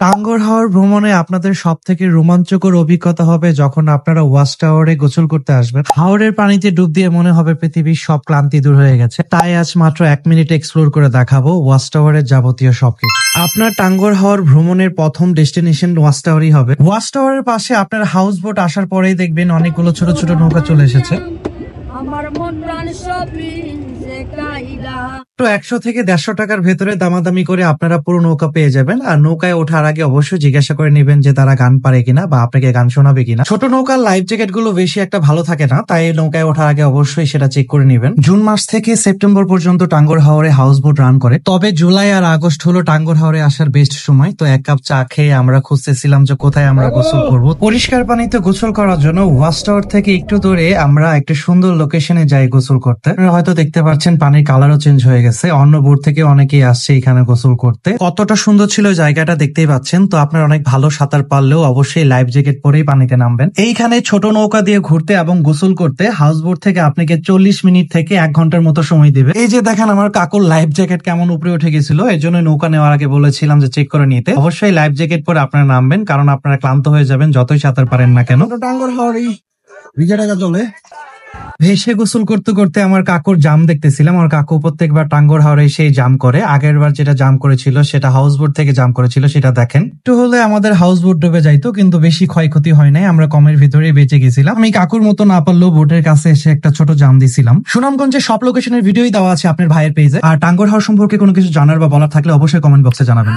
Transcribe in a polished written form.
টাঙ্গুয়ার হাওর ভ্রমণে আপনাদের সব থেকে রোমাঞ্চকর অভিজ্ঞতা হবে যখন আপনারা ওয়াচ টাওয়ারে গোসল করতে আসবেন। হাওরের পানিতে ডুব দিয়ে মনে হবে পৃথিবীর সব ক্লান্তি দূর হয়ে গেছে। তাই আজ মাত্র 1 মিনিট এক্সপ্লোর করে দেখাবো ওয়াচ টাওয়ারের যাবতীয় সবকিছু। আপনার টাঙ্গুয়ার হাওর ভ্রমণের প্রথম ডেস্টিনেশন ওয়াচ টাওয়ারই হবে। ওয়াচ টাওয়ারের পাশে আপনার হাউস বোট আসার পরেই দেখবেন অনেকগুলো ছোট ছোট নৌকা চলে এসেছে। আমার মন প্রাণ সবই যে কাইলা। তো 100 থেকে 150 টাকার ভেতরে দামাদামি করে আপনারা পুরো নৌকা পেয়ে যাবেন। আর নৌকায় ওঠার আগে অবশ্যই জিজ্ঞাসা করে নেবেন যে তারা গান পারে কিনা বা আপনাকে গান শোনাবে কিনা। ছোট নৌকার লাইফ জ্যাকেট গুলো বেশি একটা ভালো থাকে না, তাই নৌকায় ওঠার আগে অবশ্যই সেটা চেক করে নেবেন। জুন মাস থেকে সেপ্টেম্বর পর্যন্ত টাঙ্গুয়ার হাওরে হাউস বোট রান করে, তবে জুলাই আর আগস্ট হলো টাঙ্গুয়ার হাওরে আসার বেস্ট সময়। তো 1 কাপ চা খেয়ে আমরা খুঁজতেছিলাম যে কোথায় আমরা গোসল করব। পরিষ্কার পানিতে গোসল করার জন্য ওয়াচ টাওয়ার থেকে একটু দূরে আমরা একটা সুন্দর লোকেশনে যাই গোসল করতে। আপনারা হয়তো দেখতে পাচ্ছেন পানির কালারও চেঞ্জ হয়ে গেছে, অন্য বোট থেকে অনেকেই আসছে এখানে গোসল করতে। কতটা সুন্দর ছিল জায়গাটা দেখতেই পাচ্ছেন। তো আপনার অনেক ভালো সাঁতার পারলেও অবশ্যই লাইফ জ্যাকেট পরেই পানিতে নামবেন। এইখানে ছোট নৌকা দিয়ে ঘুরতে এবং গোসল করতে হাউস বোট থেকে আপনাকে 40 মিনিট থেকে 1 ঘন্টার মতো সময় দিবে। এই যে দেখেন আমার কাকুর লাইফ জ্যাকেট কেমন উপরে উঠে গেছিল, এর জন্য নৌকা নেওয়ার আগে বলেছিলাম যে চেক করে নিতে। অবশ্যই লাইফ জ্যাকেট পরে আপনারা নামবেন, কারণ আপনারা ক্লান্ত হয়ে যাবেন যতই সাঁতার পারেন না কেন। টাঙ্গুয়ার হাওরে ভিজা টাকা চলে। ভেসে গোসল করতে করতে আমার কাকুর জাম দেখতেছিলাম। আমার কাকু প্রত্যেকবার টাঙ্গুয়ার হাওরে সেই জাম করে। আগের বার যেটা জাম করেছিল সেটা হাউস বোট থেকে জাম করেছিল, সেটা দেখেন। একটু হলে আমাদের হাউস বোট ডুবে যাইতো, কিন্তু বেশি ক্ষয়ক্ষতি হয় নাই, আমরা কমের ভিতরেই বেঁচে গেছিলাম। আমি কাকুর মতো না পারলেও বোটের কাছে এসে একটা ছোট জাম দিছিলাম। সুনামগঞ্জে সব লোকেশনের ভিডিওই দেওয়া আছে আপনার ভাইয়ের পেজে। আর টাঙ্গুয়ার হাওর সম্পর্কে কোনো কিছু জানার বা বলার থাকলে অবশ্যই কমেন্ট বক্সে জানাবেন।